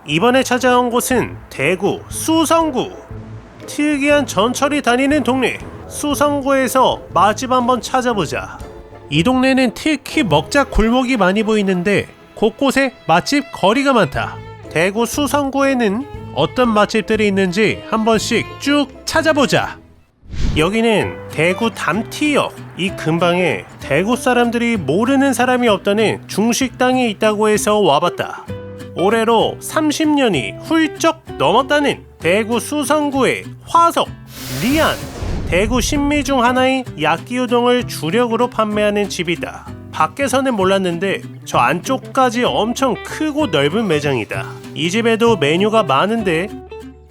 이번에 찾아온 곳은 대구 수성구. 특이한 전철이 다니는 동네 수성구에서 맛집 한번 찾아보자. 이 동네는 특히 먹자 골목이 많이 보이는데 곳곳에 맛집 거리가 많다. 대구 수성구에는 어떤 맛집들이 있는지 한 번씩 쭉 찾아보자. 여기는 대구 담티역. 이 근방에 대구 사람들이 모르는 사람이 없다는 중식당이 있다고 해서 와봤다. 올해로 30년이 훌쩍 넘었다는 대구 수성구의 화석 리안. 대구 신미 중 하나인 야끼우동을 주력으로 판매하는 집이다. 밖에서는 몰랐는데 저 안쪽까지 엄청 크고 넓은 매장이다. 이 집에도 메뉴가 많은데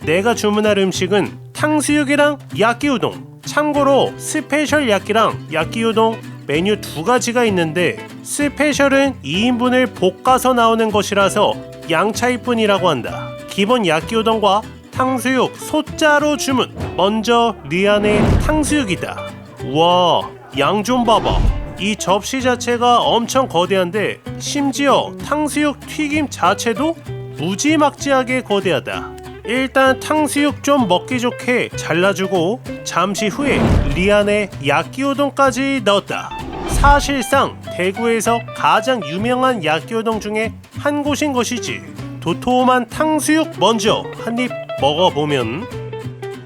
내가 주문할 음식은 탕수육이랑 야끼우동. 참고로 스페셜 야끼랑 야끼우동 메뉴 두 가지가 있는데 스페셜은 2인분을 볶아서 나오는 것이라서 양 차이뿐이라고 한다. 기본 야끼우동과 탕수육 소자로 주문. 먼저 리안의 탕수육이다. 우와, 양 좀 봐봐. 이 접시 자체가 엄청 거대한데 심지어 탕수육 튀김 자체도 무지막지하게 거대하다. 일단 탕수육 좀 먹기 좋게 잘라주고 잠시 후에 리안의 야끼우동까지 넣었다. 사실상 대구에서 가장 유명한 야끼우동 중에 한 곳인 것이지. 도톰한 탕수육 먼저 한입 먹어보면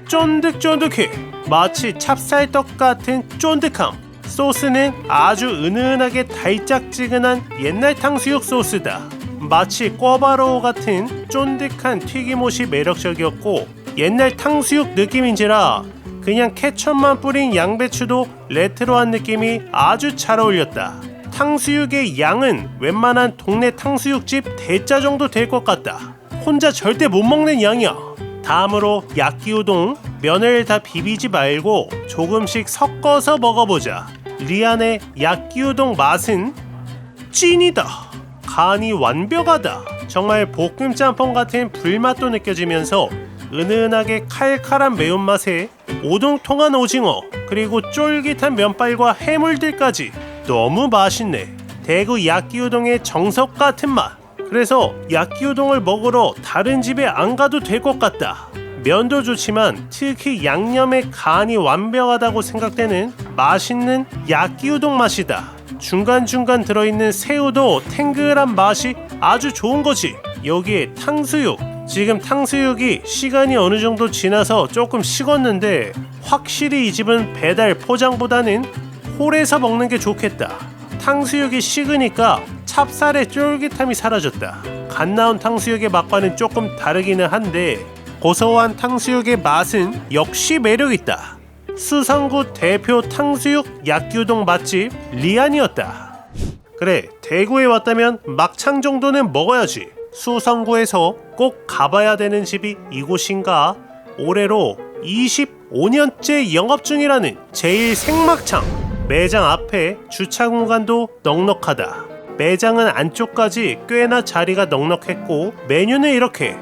쫀득쫀득해. 마치 찹쌀떡 같은 쫀득함. 소스는 아주 은은하게 달짝지근한 옛날 탕수육 소스다. 마치 꿔바로우 같은 쫀득한 튀김옷이 매력적이었고 옛날 탕수육 느낌인지라 그냥 케첩만 뿌린 양배추도 레트로한 느낌이 아주 잘 어울렸다. 탕수육의 양은 웬만한 동네 탕수육집 대짜 정도 될 것 같다. 혼자 절대 못 먹는 양이야. 다음으로 야끼우동. 면을 다 비비지 말고 조금씩 섞어서 먹어보자. 리안의 야끼우동 맛은 찐이다. 간이 완벽하다. 정말 볶음 짬뽕 같은 불맛도 느껴지면서 은은하게 칼칼한 매운맛에 오동통한 오징어 그리고 쫄깃한 면발과 해물들까지 너무 맛있네. 대구 야끼우동의 정석 같은 맛. 그래서 야끼우동을 먹으러 다른 집에 안 가도 될 것 같다. 면도 좋지만 특히 양념의 간이 완벽하다고 생각되는 맛있는 야끼우동 맛이다. 중간중간 들어있는 새우도 탱글한 맛이 아주 좋은 거지. 여기에 탕수육. 지금 탕수육이 시간이 어느 정도 지나서 조금 식었는데 확실히 이 집은 배달 포장보다는 홀에서 먹는 게 좋겠다. 탕수육이 식으니까 찹쌀의 쫄깃함이 사라졌다. 갓 나온 탕수육의 맛과는 조금 다르기는 한데 고소한 탕수육의 맛은 역시 매력있다. 수성구 대표 탕수육 야끼우동 맛집 리안이었다. 그래, 대구에 왔다면 막창 정도는 먹어야지. 수성구에서 꼭 가봐야 되는 집이 이곳인가? 올해로 25년째 영업 중이라는 제일 생막창. 매장 앞에 주차 공간도 넉넉하다. 매장은 안쪽까지 꽤나 자리가 넉넉했고 메뉴는 이렇게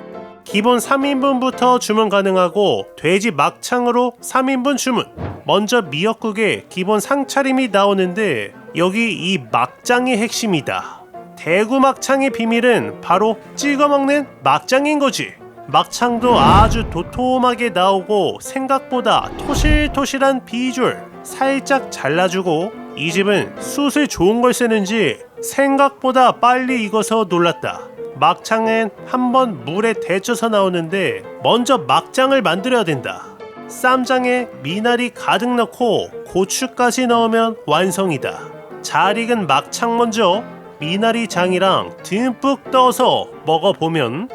기본 3인분부터 주문 가능하고 돼지 막창으로 3인분 주문. 먼저 미역국에 기본 상차림이 나오는데 여기 이 막장이 핵심이다. 대구 막창의 비밀은 바로 찍어 먹는 막장인 거지. 막창도 아주 도톰하게 나오고 생각보다 토실토실한 비주얼. 살짝 잘라주고 이 집은 숯을 좋은 걸 쓰는지 생각보다 빨리 익어서 놀랐다. 막창은 한번 물에 데쳐서 나오는데 먼저 막장을 만들어야 된다. 쌈장에 미나리 가득 넣고 고추까지 넣으면 완성이다. 잘 익은 막창 먼저 미나리장이랑 듬뿍 떠서 먹어보면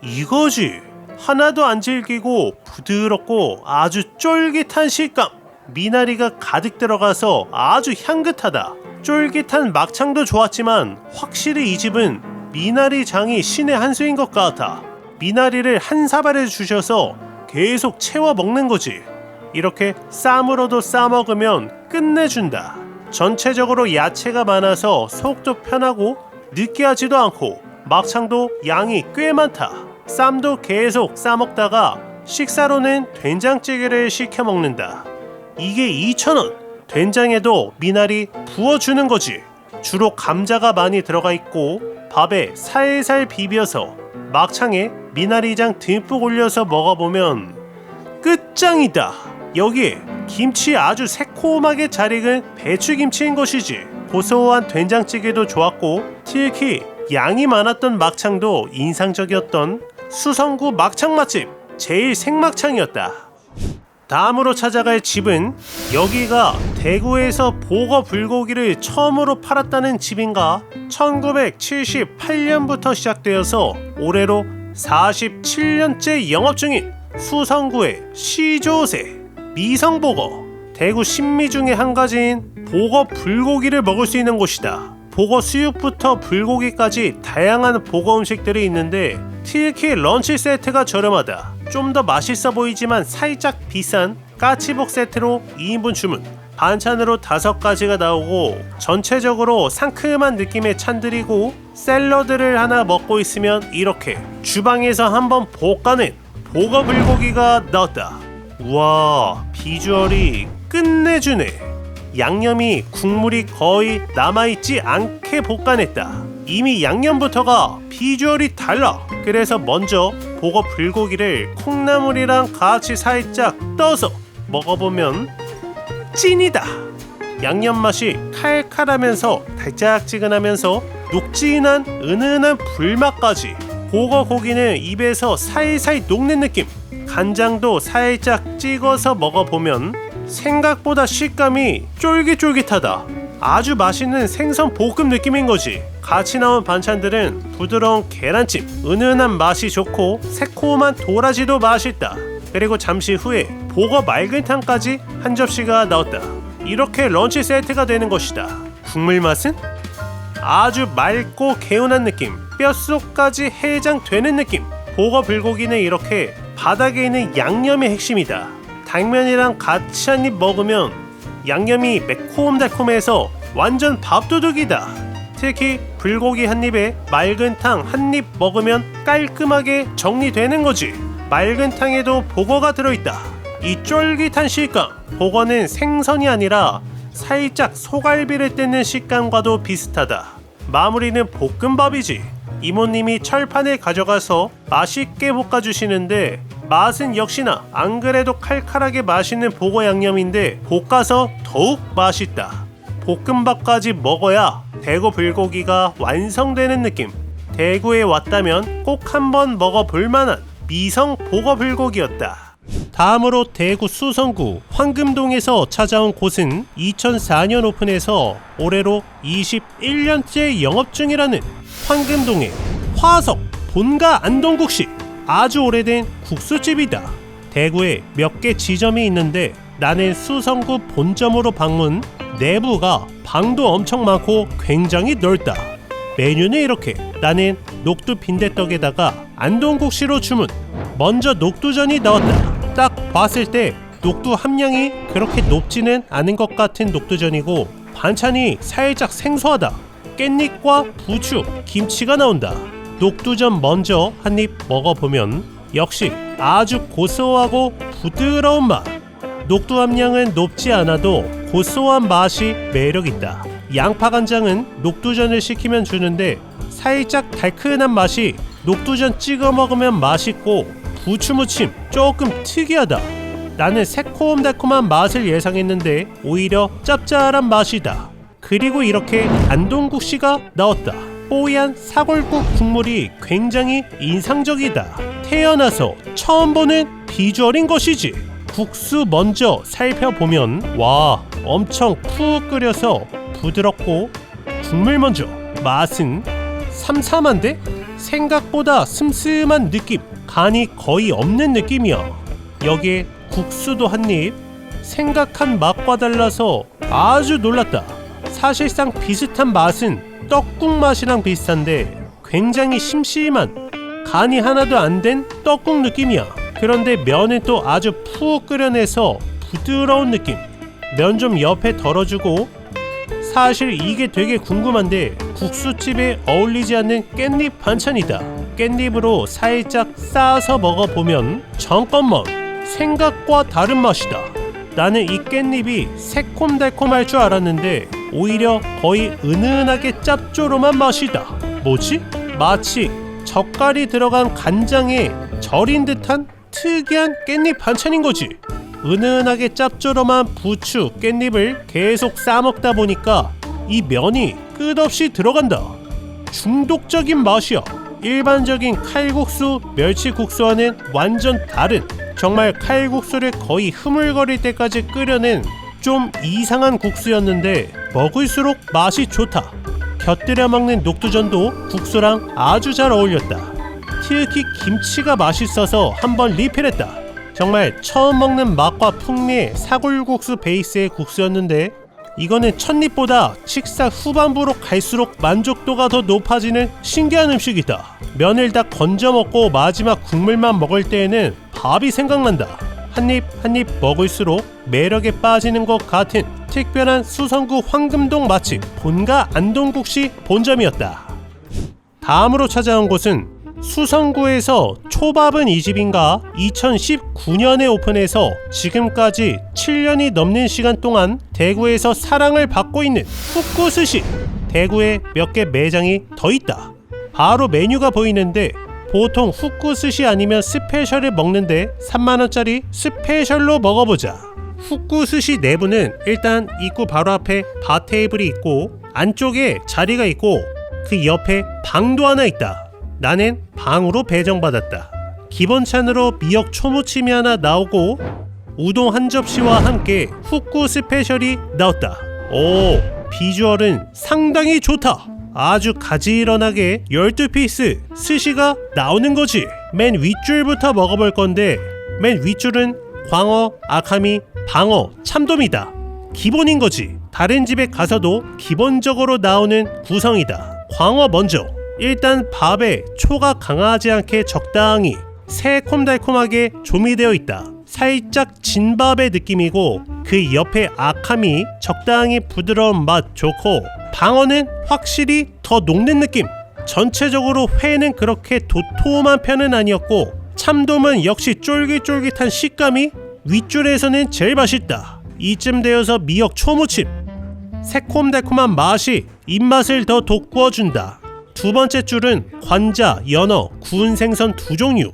이거지. 하나도 안 질기고 부드럽고 아주 쫄깃한 식감. 미나리가 가득 들어가서 아주 향긋하다. 쫄깃한 막창도 좋았지만 확실히 이 집은 미나리장이 신의 한 수인 것 같아. 미나리를 한 사발에 주셔서 계속 채워 먹는 거지. 이렇게 쌈으로도 싸 먹으면 끝내준다. 전체적으로 야채가 많아서 속도 편하고 느끼하지도 않고 막창도 양이 꽤 많다. 쌈도 계속 싸 먹다가 식사로는 된장찌개를 시켜 먹는다. 이게 2,000원. 된장에도 미나리 부어주는 거지. 주로 감자가 많이 들어가 있고 밥에 살살 비벼서 막창에 미나리장 듬뿍 올려서 먹어보면 끝장이다. 여기에 김치 아주 새콤하게 잘 익은 배추김치인 것이지. 고소한 된장찌개도 좋았고 특히 양이 많았던 막창도 인상적이었던 수성구 막창 맛집 제일 생막창이었다. 다음으로 찾아갈 집은 여기가 대구에서 보거 불고기를 처음으로 팔았다는 집인가. 1978년부터 시작되어서 올해로 47년째 영업 중인 수성구의 시조새 미성보거. 대구 신미 중에 한 가지인 보거 불고기를 먹을 수 있는 곳이다. 보거 수육부터 불고기까지 다양한 보거 음식들이 있는데 특히 런치 세트가 저렴하다. 좀 더 맛있어 보이지만 살짝 비싼 까치복 세트로 2인분 주문, 반찬으로 5가지가 나오고 전체적으로 상큼한 느낌의 찬들이고 샐러드를 하나 먹고 있으면 이렇게 주방에서 한번 볶아낸 보거 불고기가 나왔다. 우와, 비주얼이 끝내주네. 양념이 국물이 거의 남아있지 않게 볶아냈다. 이미 양념부터가 비주얼이 달라. 그래서 먼저 보거 불고기를 콩나물이랑 같이 살짝 떠서 먹어보면 찐이다. 양념 맛이 칼칼하면서 달짝지근하면서 녹진한 은은한 불맛까지. 보거 고기는 입에서 살살 녹는 느낌. 간장도 살짝 찍어서 먹어보면 생각보다 식감이 쫄깃쫄깃하다. 아주 맛있는 생선 볶음 느낌인 거지. 같이 나온 반찬들은 부드러운 계란찜, 은은한 맛이 좋고 새콤한 도라지도 맛있다. 그리고 잠시 후에 보거 맑은탕까지 한 접시가 나왔다. 이렇게 런치 세트가 되는 것이다. 국물 맛은 아주 맑고 개운한 느낌, 뼛속까지 해장되는 느낌. 보거 불고기는 이렇게 바닥에 있는 양념의 핵심이다. 당면이랑 같이 한 입 먹으면 양념이 매콤달콤해서 완전 밥도둑이다. 특히 불고기 한 입에 맑은 탕 한 입 먹으면 깔끔하게 정리되는 거지. 맑은 탕에도 보거가 들어있다. 이 쫄깃한 식감, 보거는 생선이 아니라 살짝 소갈비를 뜯는 식감과도 비슷하다. 마무리는 볶음밥이지. 이모님이 철판에 가져가서 맛있게 볶아주시는데 맛은 역시나 안 그래도 칼칼하게 맛있는 보거 양념인데 볶아서 더욱 맛있다. 볶음밥까지 먹어야 대구 불고기가 완성되는 느낌. 대구에 왔다면 꼭 한번 먹어볼 만한 미성 보거 불고기였다. 다음으로 대구 수성구 황금동에서 찾아온 곳은 2004년 오픈해서 올해로 21년째 영업 중이라는 황금동의 화석 본가 안동국식. 아주 오래된 국수집이다. 대구에 몇 개 지점이 있는데 나는 수성구 본점으로 방문. 내부가 방도 엄청 많고 굉장히 넓다. 메뉴는 이렇게. 나는 녹두 빈대떡에다가 안동국시로 주문. 먼저 녹두전이 나왔다. 딱 봤을 때 녹두 함량이 그렇게 높지는 않은 것 같은 녹두전이고 반찬이 살짝 생소하다. 깻잎과 부추, 김치가 나온다. 녹두전 먼저 한 입 먹어보면 역시 아주 고소하고 부드러운 맛. 녹두 함량은 높지 않아도 고소한 맛이 매력있다. 양파간장은 녹두전을 시키면 주는데 살짝 달큰한 맛이 녹두전 찍어 먹으면 맛있고 부추무침 조금 특이하다. 나는 새콤달콤한 맛을 예상했는데 오히려 짭짤한 맛이다. 그리고 이렇게 안동국시가 나왔다. 뽀얀 사골국 국물이 굉장히 인상적이다. 태어나서 처음 보는 비주얼인 것이지. 국수 먼저 살펴보면 와, 엄청 푹 끓여서 부드럽고 국물 먼저. 맛은 삼삼한데 생각보다 슴슴한 느낌. 간이 거의 없는 느낌이야. 여기에 국수도 한 입. 생각한 맛과 달라서 아주 놀랐다. 사실상 비슷한 맛은 떡국 맛이랑 비슷한데 굉장히 심심한, 간이 하나도 안 된 떡국 느낌이야. 그런데 면은 또 아주 푹 끓여내서 부드러운 느낌. 면 좀 옆에 덜어주고. 사실 이게 되게 궁금한데 국수집에 어울리지 않는 깻잎 반찬이다. 깻잎으로 살짝 싸서 먹어보면 잠깐만, 생각과 다른 맛이다. 나는 이 깻잎이 새콤달콤할 줄 알았는데 오히려 거의 은은하게 짭조름한 맛이다. 뭐지? 마치 젓갈이 들어간 간장에 절인 듯한 특이한 깻잎 반찬인 거지. 은은하게 짭조름한 부추, 깻잎을 계속 싸먹다 보니까 이 면이 끝없이 들어간다. 중독적인 맛이야. 일반적인 칼국수, 멸치국수와는 완전 다른, 정말 칼국수를 거의 흐물거릴 때까지 끓여낸 좀 이상한 국수였는데 먹을수록 맛이 좋다. 곁들여 먹는 녹두전도 국수랑 아주 잘 어울렸다. 특히 김치가 맛있어서 한번 리필했다. 정말 처음 먹는 맛과 풍미의 사골국수 베이스의 국수였는데 이거는 첫입보다 식사 후반부로 갈수록 만족도가 더 높아지는 신기한 음식이다. 면을 다 건져 먹고 마지막 국물만 먹을 때에는 밥이 생각난다. 한입 한입 먹을수록 매력에 빠지는 것 같은 특별한 수성구 황금동 맛집 본가 안동국시 본점이었다. 다음으로 찾아온 곳은 수성구에서 초밥은 이 집인가 2019년에 오픈해서 지금까지 7년이 넘는 시간 동안 대구에서 사랑을 받고 있는 훅구스시. 대구에 몇 개 매장이 더 있다. 바로 메뉴가 보이는데 보통 훅구스시 아니면 스페셜을 먹는데 3만원짜리 스페셜로 먹어보자. 훅구스시 내부는 일단 입구 바로 앞에 바 테이블이 있고 안쪽에 자리가 있고 그 옆에 방도 하나 있다. 나는 방으로 배정받았다. 기본 찬으로 미역 초무침이 하나 나오고 우동 한 접시와 함께 훅구 스페셜이 나왔다. 오, 비주얼은 상당히 좋다. 아주 가지런하게 12피스 스시가 나오는 거지. 맨 윗줄부터 먹어볼 건데 맨 윗줄은 광어, 아카미, 방어, 참돔이다. 기본인 거지. 다른 집에 가서도 기본적으로 나오는 구성이다. 광어 먼저. 일단 밥에 초가 강하지 않게 적당히 새콤달콤하게 조미되어 있다. 살짝 진밥의 느낌이고 그 옆에 아카미 적당히 부드러운 맛 좋고 방어는 확실히 더 녹는 느낌. 전체적으로 회는 그렇게 도톰한 편은 아니었고 참돔은 역시 쫄깃쫄깃한 식감이 윗줄에서는 제일 맛있다. 이쯤 되어서 미역 초무침. 새콤달콤한 맛이 입맛을 더 돋구어준다. 두 번째 줄은 관자, 연어, 구운 생선 두 종류.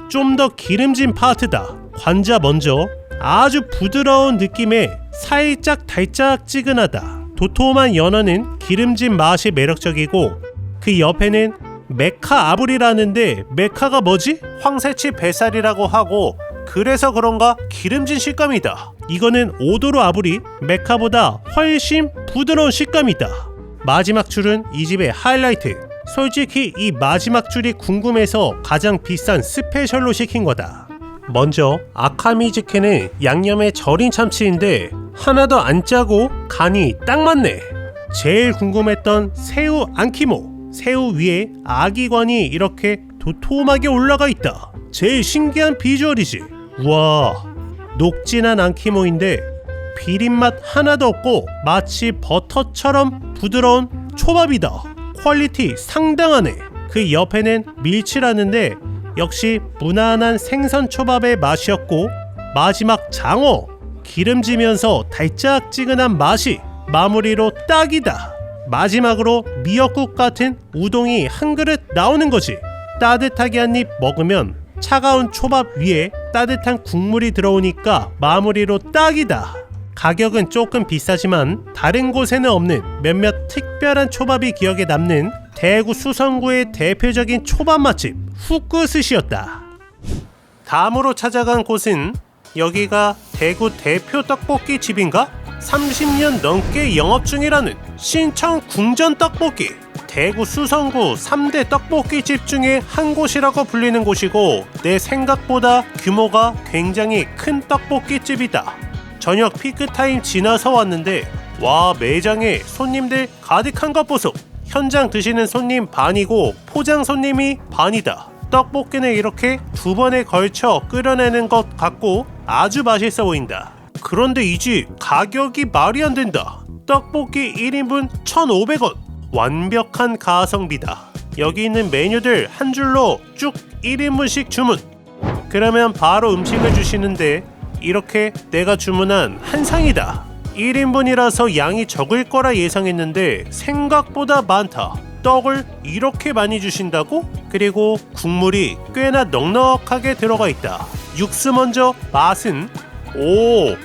좀 더 기름진 파트다. 관자 먼저. 아주 부드러운 느낌에 살짝 달짝지근하다. 도톰한 연어는 기름진 맛이 매력적이고 그 옆에는 메카 아불이라는데 메카가 뭐지? 황새치 뱃살이라고 하고 그래서 그런가 기름진 식감이다. 이거는 오도로 아불이 메카보다 훨씬 부드러운 식감이다. 마지막 줄은 이 집의 하이라이트. 솔직히 이 마지막 줄이 궁금해서 가장 비싼 스페셜로 시킨 거다. 먼저 아카미즈케는 양념에 절인 참치인데 하나도 안 짜고 간이 딱 맞네. 제일 궁금했던 새우 안키모. 새우 위에 아기관이 이렇게 도톰하게 올라가 있다. 제일 신기한 비주얼이지. 우와, 녹진한 안키모인데 비린맛 하나도 없고 마치 버터처럼 부드러운 초밥이다. 퀄리티 상당하네. 그 옆에는 밀치라는데 역시 무난한 생선 초밥의 맛이었고 마지막 장어. 기름지면서 달짝지근한 맛이 마무리로 딱이다. 마지막으로 미역국 같은 우동이 한 그릇 나오는 거지. 따뜻하게 한 입 먹으면 차가운 초밥 위에 따뜻한 국물이 들어오니까 마무리로 딱이다. 가격은 조금 비싸지만 다른 곳에는 없는 몇몇 특별한 초밥이 기억에 남는 대구 수성구의 대표적인 초밥 맛집 훅구스시였다. 다음으로 찾아간 곳은 여기가 대구 대표 떡볶이 집인가? 30년 넘게 영업 중이라는 신청 궁전 떡볶이. 대구 수성구 3대 떡볶이집 중에 한 곳이라고 불리는 곳이고 내 생각보다 규모가 굉장히 큰 떡볶이집이다. 저녁 피크타임 지나서 왔는데 와, 매장에 손님들 가득한 것 보소. 현장 드시는 손님 반이고 포장 손님이 반이다. 떡볶이는 이렇게 두 번에 걸쳐 끓여내는 것 같고 아주 맛있어 보인다. 그런데 이 집 가격이 말이 안 된다. 떡볶이 1인분 1,500원. 완벽한 가성비다. 여기 있는 메뉴들 한 줄로 쭉 1인분씩 주문. 그러면 바로 음식을 주시는데 이렇게 내가 주문한 한 상이다. 1인분이라서 양이 적을 거라 예상했는데 생각보다 많다. 떡을 이렇게 많이 주신다고? 그리고 국물이 꽤나 넉넉하게 들어가 있다. 육수 먼저 맛은 오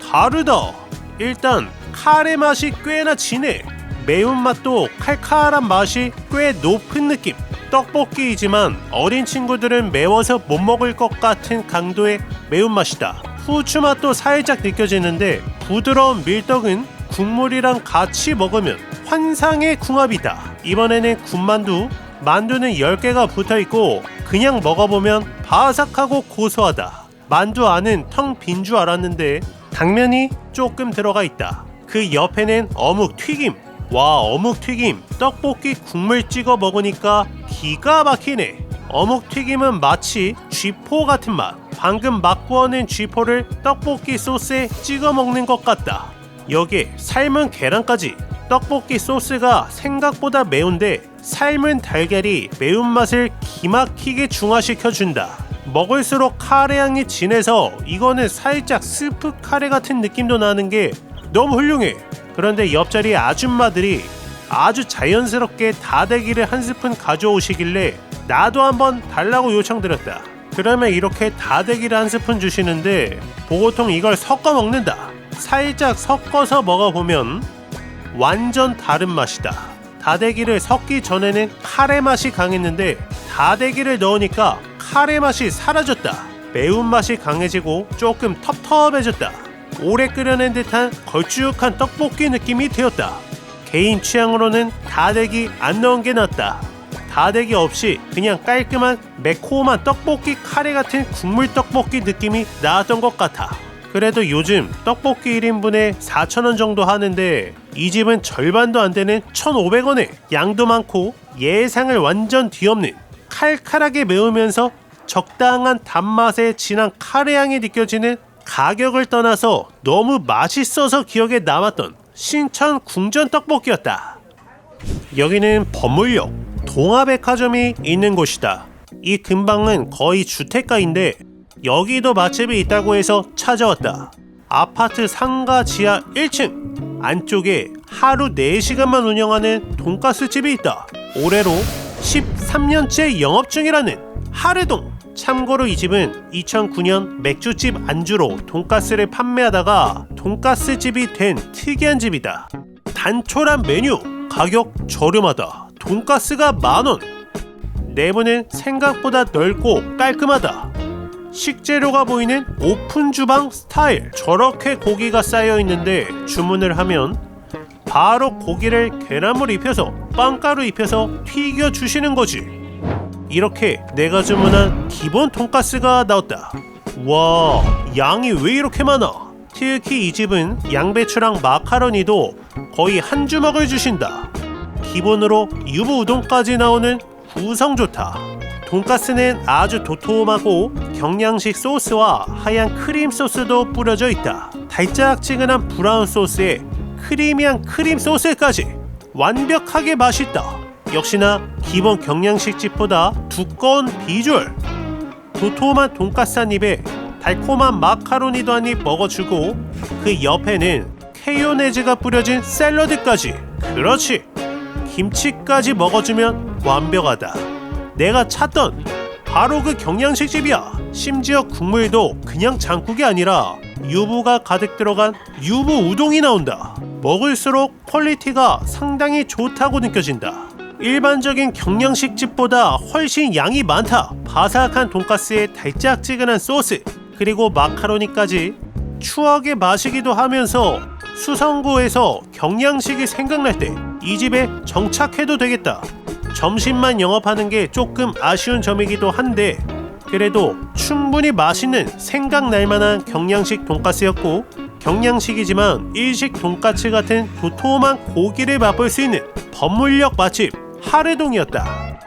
다르다. 일단 카레 맛이 꽤나 진해. 매운맛도 칼칼한 맛이 꽤 높은 느낌. 떡볶이이지만 어린 친구들은 매워서 못 먹을 것 같은 강도의 매운맛이다. 후추 맛도 살짝 느껴지는데 부드러운 밀떡은 국물이랑 같이 먹으면 환상의 궁합이다. 이번에는 군만두. 만두는 10개가 붙어있고 그냥 먹어보면 바삭하고 고소하다. 만두 안은 텅 빈 줄 알았는데 당면이 조금 들어가 있다. 그 옆에는 어묵 튀김. 와, 어묵 튀김 떡볶이 국물 찍어 먹으니까 기가 막히네. 어묵 튀김은 마치 쥐포 같은 맛. 방금 막 구워낸 쥐포를 떡볶이 소스에 찍어 먹는 것 같다. 여기에 삶은 계란까지. 떡볶이 소스가 생각보다 매운데 삶은 달걀이 매운맛을 기막히게 중화시켜준다. 먹을수록 카레 향이 진해서 이거는 살짝 스프 카레 같은 느낌도 나는 게 너무 훌륭해. 그런데 옆자리 아줌마들이 아주 자연스럽게 다대기를 한 스푼 가져오시길래 나도 한번 달라고 요청드렸다. 그러면 이렇게 다대기를 한 스푼 주시는데 보통 이걸 섞어 먹는다. 살짝 섞어서 먹어보면 완전 다른 맛이다. 다대기를 섞기 전에는 카레 맛이 강했는데 다대기를 넣으니까 카레 맛이 사라졌다. 매운맛이 강해지고 조금 텁텁해졌다. 오래 끓여낸 듯한 걸쭉한 떡볶이 느낌이 되었다. 개인 취향으로는 다대기 안 넣은 게 낫다. 다대기 없이 그냥 깔끔한 매콤한 떡볶이 카레 같은 국물 떡볶이 느낌이 나왔던 것 같아. 그래도 요즘 떡볶이 1인분에 4,000원 정도 하는데 이 집은 절반도 안 되는 1,500원에 양도 많고 예상을 완전 뒤엎는 칼칼하게 매우면서 적당한 단맛의 진한 카레 향이 느껴지는, 가격을 떠나서 너무 맛있어서 기억에 남았던 신천 궁전 떡볶이였다. 여기는 범물역 동아백화점이 있는 곳이다. 이 근방은 거의 주택가인데 여기도 맛집이 있다고 해서 찾아왔다. 아파트 상가 지하 1층 안쪽에 하루 4시간만 운영하는 돈가스 집이 있다. 올해로 13년째 영업 중이라는 하르동. 참고로 이 집은 2009년 맥주집 안주로 돈가스를 판매하다가 돈가스 집이 된 특이한 집이다. 단촐한 메뉴, 가격 저렴하다. 돈가스가 10,000원. 내부는 생각보다 넓고 깔끔하다. 식재료가 보이는 오픈 주방 스타일. 저렇게 고기가 쌓여 있는데 주문을 하면 바로 고기를 계란물 입혀서 빵가루 입혀서 튀겨 주시는 거지. 이렇게 내가 주문한 기본 돈가스가 나왔다. 와, 양이 왜 이렇게 많아? 특히 이 집은 양배추랑 마카로니도 거의 한 주먹을 주신다. 기본으로 유부 우동까지 나오는 구성 좋다. 돈가스는 아주 도톰하고 경양식 소스와 하얀 크림 소스도 뿌려져 있다. 달짝지근한 브라운 소스에 크리미한 크림 소스까지 완벽하게 맛있다. 역시나 기본 경양식 집보다 두꺼운 비주얼. 도톰한 돈가스 한 입에 달콤한 마카로니도 한 입 먹어주고 그 옆에는 케요네즈가 뿌려진 샐러드까지. 그렇지, 김치까지 먹어주면 완벽하다. 내가 찾던 바로 그 경양식 집이야. 심지어 국물도 그냥 장국이 아니라 유부가 가득 들어간 유부 우동이 나온다. 먹을수록 퀄리티가 상당히 좋다고 느껴진다. 일반적인 경양식 집보다 훨씬 양이 많다. 바삭한 돈가스에 달짝지근한 소스, 그리고 마카로니까지 추억의 맛이기도 하면서 수성구에서 경양식이 생각날 때 이 집에 정착해도 되겠다. 점심만 영업하는 게 조금 아쉬운 점이기도 한데 그래도 충분히 맛있는 생각날 만한 경양식 돈가스였고, 경양식이지만 일식 돈가스 같은 도톰한 고기를 맛볼 수 있는 범물역 맛집 하르동이었다.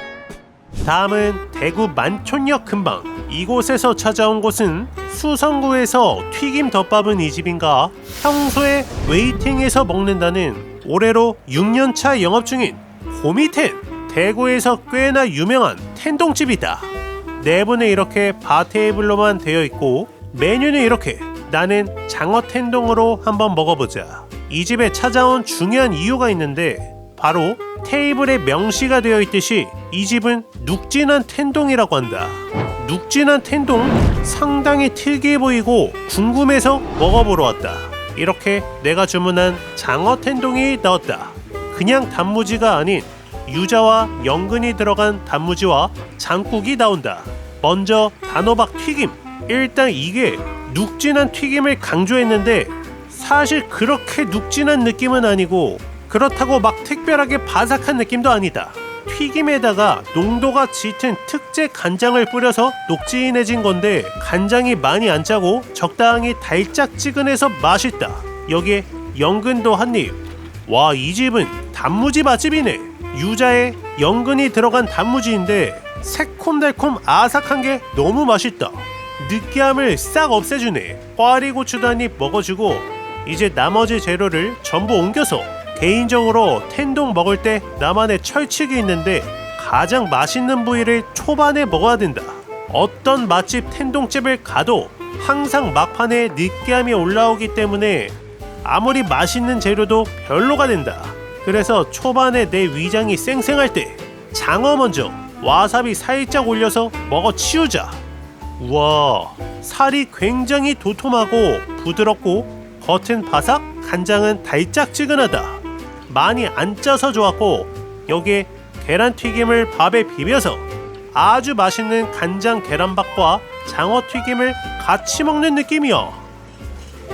다음은 대구 만촌역 근방. 이곳에서 찾아온 곳은 수성구에서 튀김 덮밥은 이 집인가 평소에 웨이팅에서 먹는다는 올해로 6년차 영업 중인 호미텐. 대구에서 꽤나 유명한 텐동집이다. 내부는 이렇게 바 테이블로만 되어 있고 메뉴는 이렇게. 나는 장어 텐동으로 한번 먹어보자. 이 집에 찾아온 중요한 이유가 있는데 바로 테이블에 명시가 되어 있듯이 이 집은 눅진한 텐동이라고 한다. 눅진한 텐동? 상당히 특이해 보이고 궁금해서 먹어보러 왔다. 이렇게 내가 주문한 장어 텐동이 나왔다. 그냥 단무지가 아닌 유자와 연근이 들어간 단무지와 장국이 나온다. 먼저 단호박 튀김. 일단 이게 눅진한 튀김을 강조했는데 사실 그렇게 눅진한 느낌은 아니고 그렇다고 막 특별하게 바삭한 느낌도 아니다. 튀김에다가 농도가 짙은 특제 간장을 뿌려서 녹진해진 건데 간장이 많이 안 짜고 적당히 달짝지근해서 맛있다. 여기에 연근도 한입. 와, 이 집은 단무지 맛집이네. 유자에 연근이 들어간 단무지인데 새콤달콤 아삭한 게 너무 맛있다. 느끼함을 싹 없애주네. 꽈리고추도 한입 먹어주고 이제 나머지 재료를 전부 옮겨서 개인적으로 텐동 먹을 때 나만의 철칙이 있는데 가장 맛있는 부위를 초반에 먹어야 된다. 어떤 맛집 텐동집을 가도 항상 막판에 느끼함이 올라오기 때문에 아무리 맛있는 재료도 별로가 된다. 그래서 초반에 내 위장이 쌩쌩할 때 장어 먼저 와사비 살짝 올려서 먹어 치우자. 우와, 살이 굉장히 도톰하고 부드럽고 겉은 바삭, 간장은 달짝지근하다. 많이 안 쪄서 좋았고 여기에 계란튀김을 밥에 비벼서 아주 맛있는 간장 계란밥과 장어튀김을 같이 먹는 느낌이야.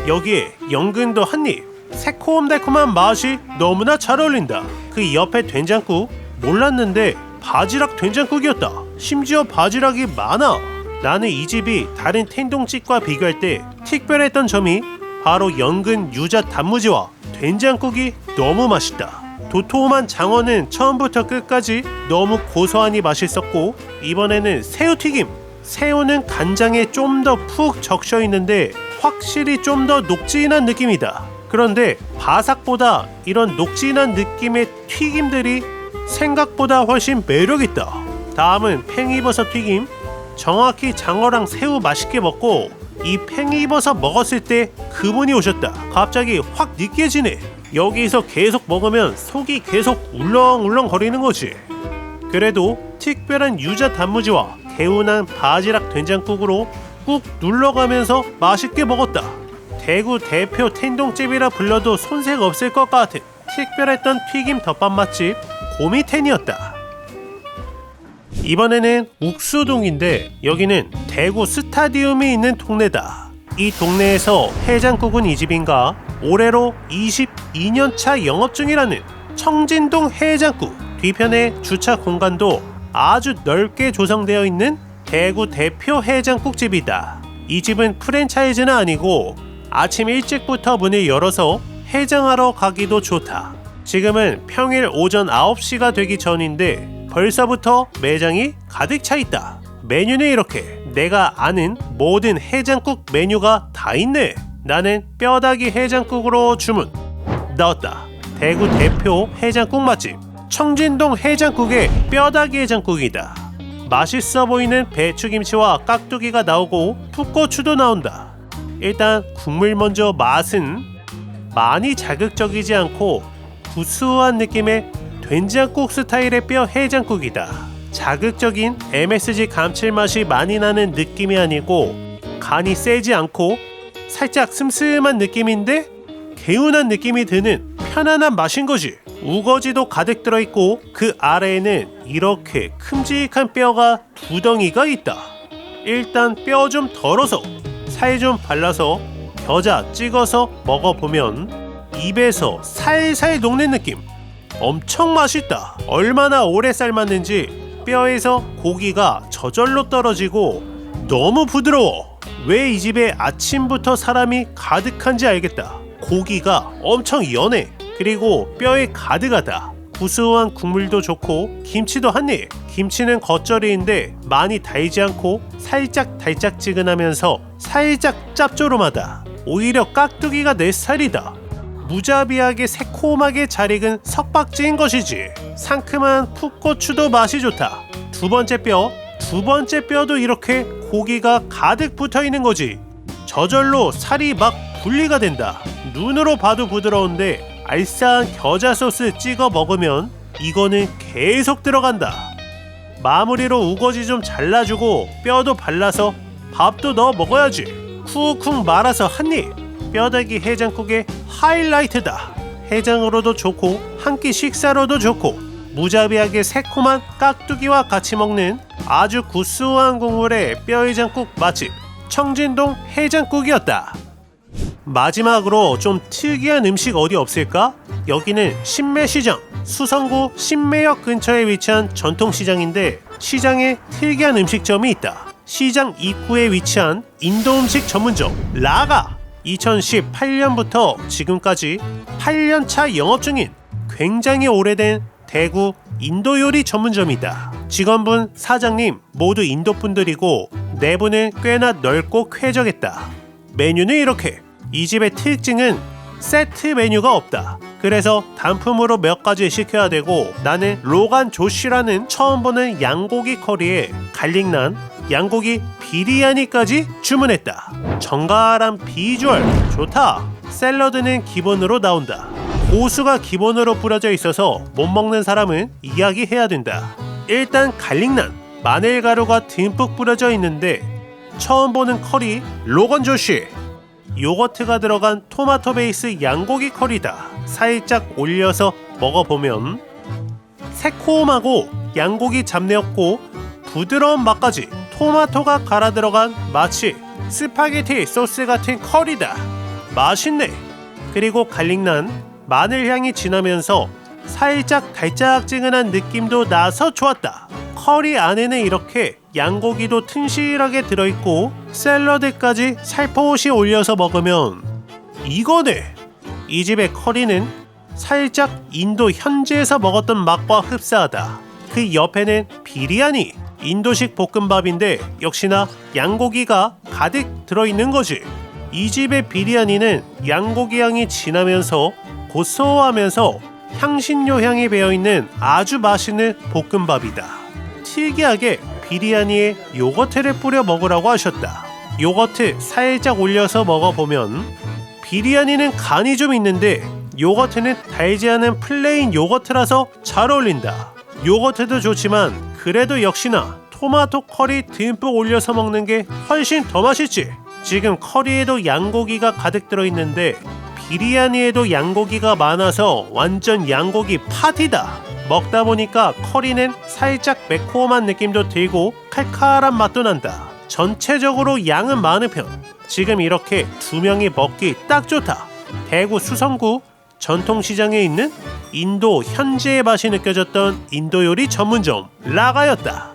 여기에 연근도 한입. 새콤달콤한 맛이 너무나 잘 어울린다. 그 옆에 된장국 몰랐는데 바지락 된장국이었다. 심지어 바지락이 많아. 나는 이 집이 다른 텐동집과 비교할 때 특별했던 점이 바로 연근 유자 단무지와 된장국이 너무 맛있다. 도톰한 장어는 처음부터 끝까지 너무 고소하니 맛있었고 이번에는 새우튀김. 새우는 간장에 좀 더 푹 적셔 있는데 확실히 좀 더 녹진한 느낌이다. 그런데 바삭보다 이런 녹진한 느낌의 튀김들이 생각보다 훨씬 매력있다. 다음은 팽이버섯 튀김. 정확히 장어랑 새우 맛있게 먹고 이 팽이버섯 먹었을 때 그분이 오셨다. 갑자기 확 느껴지네. 여기서 계속 먹으면 속이 계속 울렁울렁 거리는 거지. 그래도 특별한 유자 단무지와 개운한 바지락 된장국으로 꾹 눌러가면서 맛있게 먹었다. 대구 대표 텐동집이라 불러도 손색 없을 것 같은 특별했던 튀김 덮밥 맛집 고미텐이었다. 이번에는 욱수동인데 여기는 대구 스타디움이 있는 동네다. 이 동네에서 해장국은 이 집인가 올해로 22년차 영업 중이라는 청진동 해장국. 뒤편에 주차 공간도 아주 넓게 조성되어 있는 대구 대표 해장국집이다. 이 집은 프랜차이즈는 아니고 아침 일찍부터 문을 열어서 해장하러 가기도 좋다. 지금은 평일 오전 9시가 되기 전인데 벌써부터 매장이 가득 차 있다. 메뉴는 이렇게 내가 아는 모든 해장국 메뉴가 다 있네. 나는 뼈다귀 해장국으로 주문. 나왔다. 대구 대표 해장국 맛집 청진동 해장국의 뼈다귀 해장국이다. 맛있어 보이는 배추김치와 깍두기가 나오고 풋고추도 나온다. 일단 국물 먼저. 맛은 많이 자극적이지 않고 구수한 느낌의 된장국 스타일의 뼈 해장국이다. 자극적인 MSG 감칠맛이 많이 나는 느낌이 아니고 간이 세지 않고 살짝 슴슴한 느낌인데 개운한 느낌이 드는 편안한 맛인 거지. 우거지도 가득 들어있고 그 아래에는 이렇게 큼직한 뼈가 두 덩이가 있다. 일단 뼈 좀 덜어서 살 좀 발라서 겨자 찍어서 먹어보면 입에서 살살 녹는 느낌. 엄청 맛있다. 얼마나 오래 삶았는지 뼈에서 고기가 저절로 떨어지고 너무 부드러워. 왜 이 집에 아침부터 사람이 가득한지 알겠다. 고기가 엄청 연해. 그리고 뼈에 가득하다. 구수한 국물도 좋고 김치도 한입. 김치는 겉절이인데 많이 달지 않고 살짝 달짝지근하면서 살짝 짭조름하다. 오히려 깍두기가 내 스타일이다. 무자비하게 새콤하게 잘 익은 석박지인 것이지. 상큼한 풋고추도 맛이 좋다. 두 번째 뼈도 이렇게 고기가 가득 붙어있는 거지. 저절로 살이 막 분리가 된다. 눈으로 봐도 부드러운데 알싸한 겨자 소스 찍어 먹으면 이거는 계속 들어간다. 마무리로 우거지 좀 잘라주고 뼈도 발라서 밥도 넣어 먹어야지. 쿡쿡 말아서 한입. 뼈다귀 해장국의 하이라이트다. 해장으로도 좋고 한 끼 식사로도 좋고 무자비하게 새콤한 깍두기와 같이 먹는 아주 구수한 국물의 뼈해장국 맛집 청진동 해장국이었다. 마지막으로 좀 특이한 음식 어디 없을까? 여기는 신매시장, 수성구 신매역 근처에 위치한 전통시장인데 시장에 특이한 음식점이 있다. 시장 입구에 위치한 인도 음식 전문점 라가 2018년부터 지금까지 8년차 영업 중인 굉장히 오래된 대구 인도 요리 전문점이다. 직원분, 사장님 모두 인도 분들이고 내부는 꽤나 넓고 쾌적했다. 메뉴는 이렇게. 이 집의 특징은 세트 메뉴가 없다. 그래서 단품으로 몇 가지 시켜야 되고 나는 로간 조시라는 처음 보는 양고기 커리에 갈릭난, 양고기 비리야니까지 주문했다. 정갈한 비주얼 좋다. 샐러드는 기본으로 나온다. 고수가 기본으로 뿌려져 있어서 못 먹는 사람은 이야기해야 된다. 일단 갈릭난, 마늘가루가 듬뿍 뿌려져 있는데 처음 보는 커리 로건 조시. 요거트가 들어간 토마토 베이스 양고기 커리다. 살짝 올려서 먹어보면 새콤하고 양고기 잡내 없고 부드러운 맛까지 토마토가 갈아 들어간 마치 스파게티 소스 같은 커리다. 맛있네. 그리고 갈릭난, 마늘 향이 진하면서 살짝 달짝지근한 느낌도 나서 좋았다. 커리 안에는 이렇게 양고기도 튼실하게 들어있고 샐러드까지 살포시 올려서 먹으면 이거네. 이 집의 커리는 살짝 인도 현지에서 먹었던 맛과 흡사하다. 그 옆에는 비리야니, 인도식 볶음밥인데 역시나 양고기가 가득 들어있는 거지. 이 집의 비리야니는 양고기 향이 진하면서 고소하면서 향신료 향이 배어있는 아주 맛있는 볶음밥이다. 특이하게 비리야니에 요거트를 뿌려 먹으라고 하셨다. 요거트 살짝 올려서 먹어보면 비리야니는 간이 좀 있는데 요거트는 달지 않은 플레인 요거트라서 잘 어울린다. 요거트도 좋지만 그래도 역시나 토마토 커리 듬뿍 올려서 먹는 게 훨씬 더 맛있지. 지금 커리에도 양고기가 가득 들어있는데 비리야니에도 양고기가 많아서 완전 양고기 파티다. 먹다 보니까 커리는 살짝 매콤한 느낌도 들고 칼칼한 맛도 난다. 전체적으로 양은 많은 편. 지금 이렇게 두 명이 먹기 딱 좋다. 대구 수성구 전통시장에 있는 인도 현지의 맛이 느껴졌던 인도 요리 전문점 라가였다.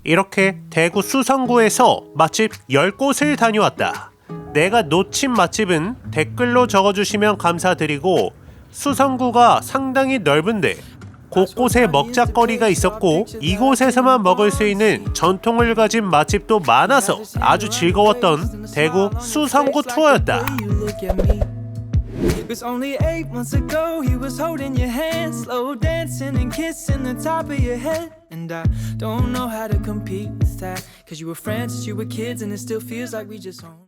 이렇게 대구 수성구에서 맛집 10곳을 다녀왔다. 내가 놓친 맛집은 댓글로 적어주시면 감사드리고 수성구가 상당히 넓은데 곳곳에 먹자거리가 있었고 이곳에서만 먹을 수 있는 전통을 가진 맛집도 많아서 아주 즐거웠던 대구 수성구 투어였다. It was only 8 months ago he was holding your hand, slow dancing and kissing the top of your head. And I don't know how to compete with that, 'cause you were friends since you were kids and it still feels like we just own